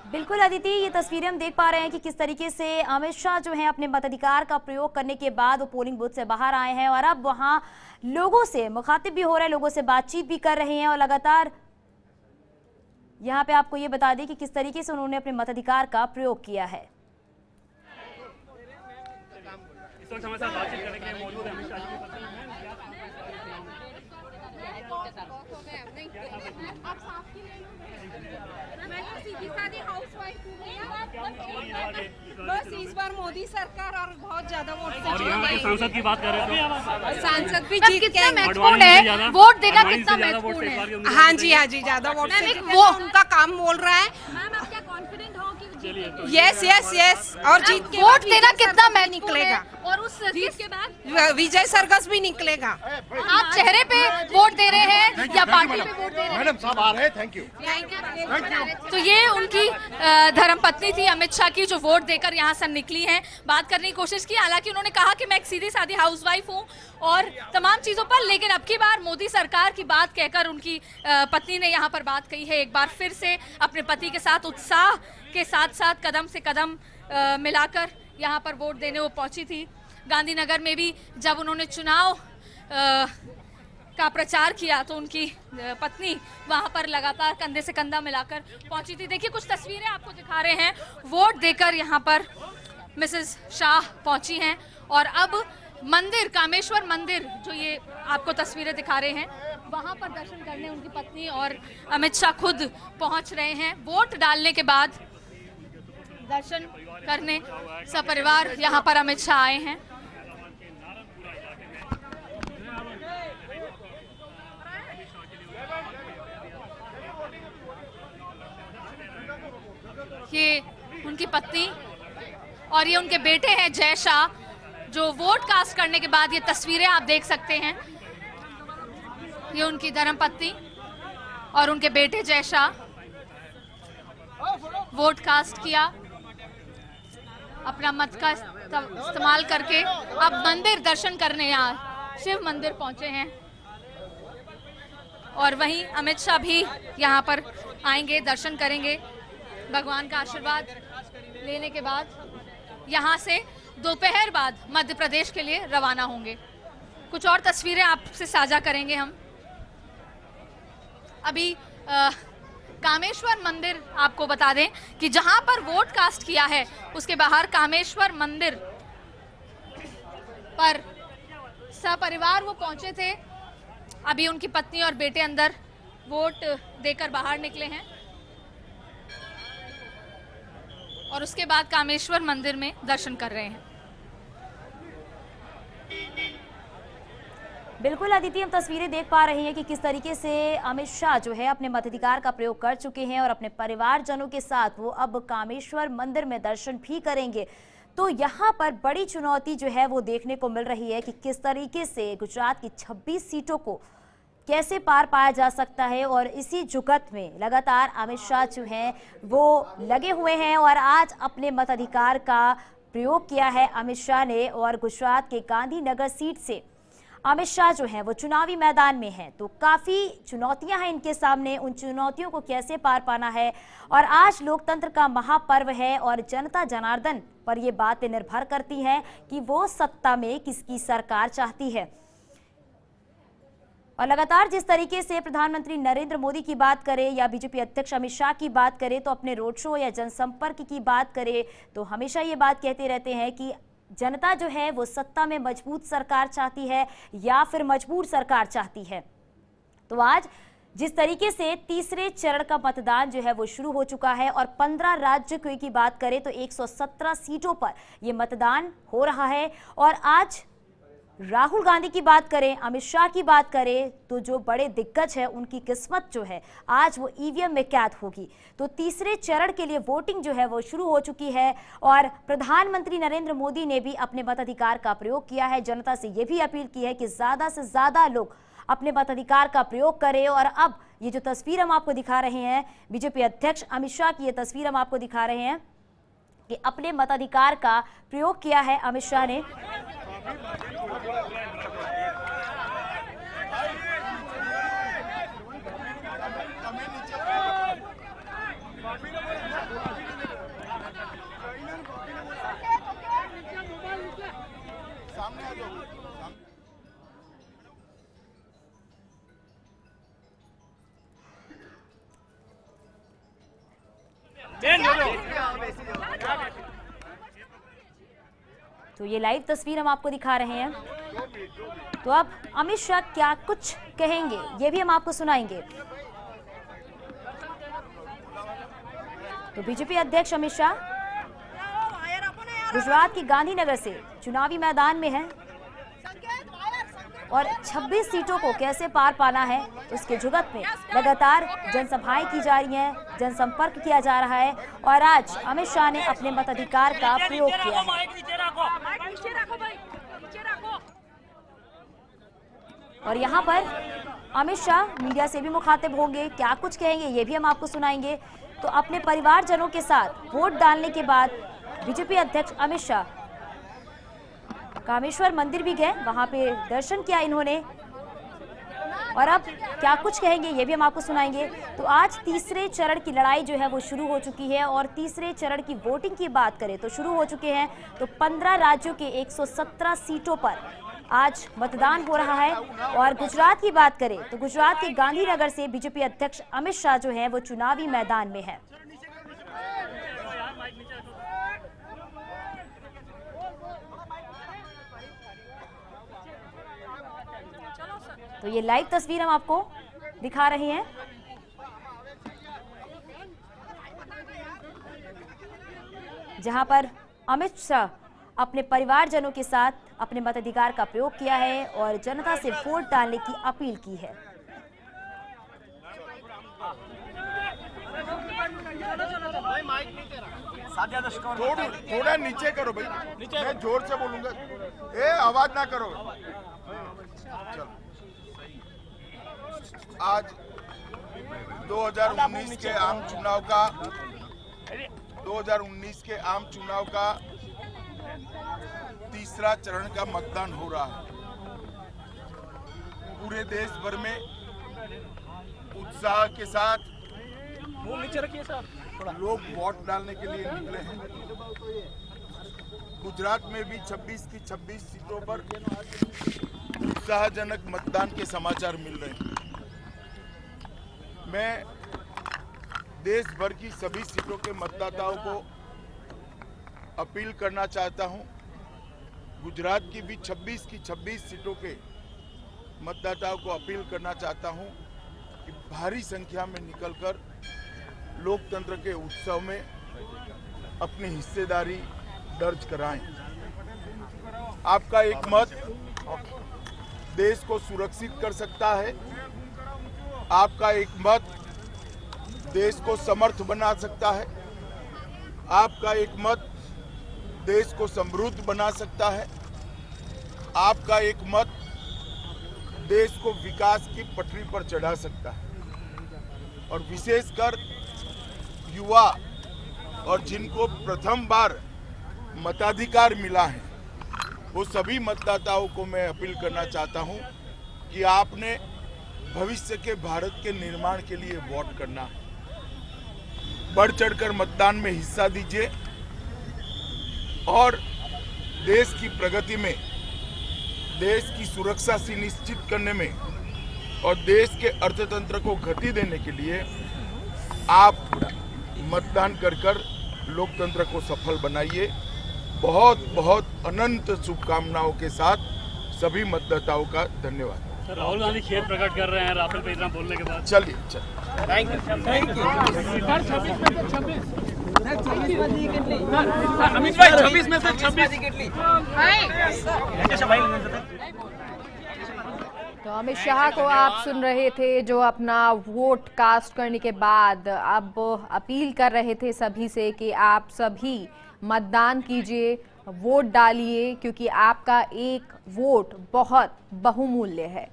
बिल्कुल अदिति, ये तस्वीरें हम देख पा रहे हैं कि किस तरीके से अमित शाह जो है अपने मताधिकार का प्रयोग करने के बाद वो पोलिंग बूथ से बाहर आए हैं और अब वहां लोगों से मुखातिब भी हो रहे हैं, लोगों से बातचीत भी कर रहे हैं और लगातार यहाँ पे आपको ये बता दें कि किस तरीके से उन्होंने अपने मताधिकार का प्रयोग किया है। इस वक्त हमारे साथ बातचीत करने के मौजूद है अमित शाह जी। बस इस बार मोदी सरकार और बहुत ज्यादा वोट से और यहाँ के सांसद की बात कर रहे थे, सांसद भी जीत के महत्वपूर्ण है, वोट देना कितना महत्वपूर्ण है। हाँ जी ज्यादा वोट से वो उनका काम बोल रहा है। मैम आप क्या कॉन्फिडेंट हो कि यस यस यस और जीत के वोट देना कितना महत्वपूर्ण निकलेगा और उस जीत के बाद विजय सरगस भी निकलेगा। आप चेहरे पे वोट दे रहे हैं या पार्टी पे वोट दे रहे हैं? मैडम साहब आ रहे हैं, थैंक यू। तो ये उनकी धर्मपत्नी थी अमित शाह की, जो वोट देकर यहाँ से निकली हैं। बात करने की कोशिश की, हालांकि उन्होंने कहा कि मैं एक सीधी सादी हाउसवाइफ हूँ और तमाम चीज़ों पर, लेकिन अब की बार मोदी सरकार की बात कहकर उनकी पत्नी ने यहाँ पर बात कही है। एक बार फिर से अपने पति के साथ उत्साह के साथ साथ कदम से कदम मिलाकर यहाँ पर वोट देने वो पहुँची थी। गांधीनगर में भी जब उन्होंने चुनाव का प्रचार किया तो उनकी पत्नी वहां पर लगातार कंधे से कंधा मिलाकर पहुंची थी। देखिए कुछ तस्वीरें आपको दिखा रहे हैं, वोट देकर यहां पर मिसेस शाह पहुंची हैं और अब मंदिर, कामेश्वर मंदिर, जो ये आपको तस्वीरें दिखा रहे हैं, वहां पर दर्शन करने उनकी पत्नी और अमित शाह खुद पहुंच रहे हैं। वोट डालने के बाद दर्शन करने सपरिवार यहां पर अमित शाह आए हैं। ये उनकी पत्नी और ये उनके बेटे हैं जय शाह, जो वोट कास्ट करने के बाद, ये तस्वीरें आप देख सकते हैं, ये उनकी धर्मपत्नी और उनके बेटे जय शाह वोट कास्ट किया, अपना मत का इस्तेमाल करके अब मंदिर दर्शन करने यहाँ शिव मंदिर पहुंचे हैं और वहीं अमित शाह भी यहाँ पर आएंगे, दर्शन करेंगे। भगवान का आशीर्वाद लेने के बाद यहाँ से दोपहर बाद मध्य प्रदेश के लिए रवाना होंगे। कुछ और तस्वीरें आपसे साझा करेंगे हम। अभी कामेश्वर मंदिर आपको बता दें कि जहां पर वोट कास्ट किया है उसके बाहर कामेश्वर मंदिर पर सपरिवार वो पहुंचे थे। अभी उनकी पत्नी और बेटे अंदर वोट देकर बाहर निकले हैं और उसके बाद कामेश्वर मंदिर में दर्शन कर रहे हैं। बिल्कुल अदिति, हम तस्वीरें देख पा रहे हैं कि किस तरीके से अमित शाह जो है अपने मताधिकार का प्रयोग कर चुके हैं और अपने परिवारजनों के साथ वो अब कामेश्वर मंदिर में दर्शन भी करेंगे। तो यहाँ पर बड़ी चुनौती जो है वो देखने को मिल रही है कि किस तरीके से गुजरात की 26 सीटों को कैसे पार पाया जा सकता है और इसी जुगत में लगातार अमित शाह जो हैं वो लगे हुए हैं और आज अपने मताधिकार का प्रयोग किया है अमित शाह ने और गुजरात के गांधीनगर सीट से अमित शाह जो हैं वो चुनावी मैदान में हैं। तो काफ़ी चुनौतियां हैं इनके सामने, उन चुनौतियों को कैसे पार पाना है। और आज लोकतंत्र का महापर्व है और जनता जनार्दन पर ये बातें निर्भर करती हैं कि वो सत्ता में किसकी सरकार चाहती है। और लगातार जिस तरीके से प्रधानमंत्री नरेंद्र मोदी की बात करें या बीजेपी अध्यक्ष अमित शाह की बात करें, तो अपने रोड शो या जनसंपर्क की बात करें तो हमेशा ये बात कहते रहते हैं कि जनता जो है वो सत्ता में मजबूत सरकार चाहती है या फिर मजबूर सरकार चाहती है। तो आज जिस तरीके से तीसरे चरण का मतदान जो है वो शुरू हो चुका है और 15 राज्य की बात करें तो 117 सीटों पर ये मतदान हो रहा है। और आज राहुल गांधी की बात करें, अमित शाह की बात करें तो जो बड़े दिग्गज है उनकी किस्मत जो है आज वो ईवीएम में कैद होगी। तो तीसरे चरण के लिए वोटिंग जो है वो शुरू हो चुकी है और प्रधानमंत्री नरेंद्र मोदी ने भी अपने मताधिकार का प्रयोग किया है। जनता से ये भी अपील की है कि ज़्यादा से ज़्यादा लोग अपने मताधिकार का प्रयोग करें। और अब ये जो तस्वीर हम आपको दिखा रहे हैं, बीजेपी अध्यक्ष अमित शाह की ये तस्वीर हम आपको दिखा रहे हैं कि अपने मताधिकार का प्रयोग किया है अमित शाह ने। तो ये लाइव तस्वीर हम आपको दिखा रहे हैं। तो अब अमित शाह क्या कुछ कहेंगे ये भी हम आपको सुनाएंगे। तो बीजेपी अध्यक्ष अमित शाह गुजरात के गांधीनगर से चुनावी मैदान में हैं और 26 सीटों को कैसे पार पाना है उसके जुगत में लगातार जनसभाएं की जा रही हैं, जनसंपर्क किया जा रहा है और आज अमित शाह ने अपने मताधिकार का प्रयोग किया है। और यहाँ पर अमित शाह मीडिया से भी मुखातिब होंगे, क्या कुछ कहेंगे ये भी हम आपको सुनाएंगे। तो अपने परिवारजनों के साथ वोट डालने के बाद बीजेपी अध्यक्ष अमित शाह कामेश्वर मंदिर भी गए, वहां पे दर्शन किया इन्होंने और अब क्या कुछ कहेंगे ये भी हम आपको सुनाएंगे। तो आज तीसरे चरण की लड़ाई जो है वो शुरू हो चुकी है और तीसरे चरण की वोटिंग की बात करें तो शुरू हो चुके हैं। तो 15 राज्यों के 117 सीटों पर आज मतदान हो रहा है और गुजरात की बात करें तो गुजरात के गांधीनगर से बीजेपी अध्यक्ष अमित शाह जो है वो चुनावी मैदान में है। तो ये लाइव तस्वीर हम आपको दिखा रहे हैं। जहां पर अमित शाह अपने परिवारजनों के साथ अपने मताधिकार का प्रयोग किया है और जनता से वोट डालने की अपील की है। थोड़ा नीचे करो भाई, मैं जोर से बोलूंगा, आवाज ना करो। चलो आज 2019 के आम चुनाव का तीसरा चरण का मतदान हो रहा है। पूरे देश भर में उत्साह के साथ लोग वोट डालने के लिए निकले हैं। गुजरात में भी 26 की 26 सीटों पर उत्साहजनक मतदान के समाचार मिल रहे हैं। मैं देश भर की सभी सीटों के मतदाताओं को अपील करना चाहता हूं। गुजरात की भी 26 की 26 सीटों के मतदाताओं को अपील करना चाहता हूं कि भारी संख्या में निकलकर लोकतंत्र के उत्सव में अपनी हिस्सेदारी दर्ज कराएं। आपका एक मत देश को सुरक्षित कर सकता है। आपका एक मत देश को समर्थ बना सकता है। आपका एक मत देश को समृद्ध बना सकता है। आपका एक मत देश को विकास की पटरी पर चढ़ा सकता है। और विशेषकर युवा और जिनको प्रथम बार मताधिकार मिला है वो सभी मतदाताओं को मैं अपील करना चाहता हूं कि आपने भविष्य के भारत के निर्माण के लिए वोट करना है। बढ़ चढ़कर मतदान में हिस्सा दीजिए और देश की प्रगति में, देश की सुरक्षा सुनिश्चित करने में और देश के अर्थतंत्र को गति देने के लिए आप मतदान कर लोकतंत्र को सफल बनाइए। बहुत बहुत अनंत शुभकामनाओं के साथ सभी मतदाताओं का धन्यवाद। सर, राहुल गांधी खेद प्रकट कर रहे हैं राफेल पे इतना बोलने के बाद। चलिए थैंक यू। अमित भाई 26 में से 26 तो अमित शाह को आप सुन रहे थे जो अपना वोट कास्ट करने के बाद अब अपील कर रहे थे सभी से कि आप सभी मतदान कीजिए, वोट डालिए, क्योंकि आपका एक वोट बहुत बहुमूल्य है।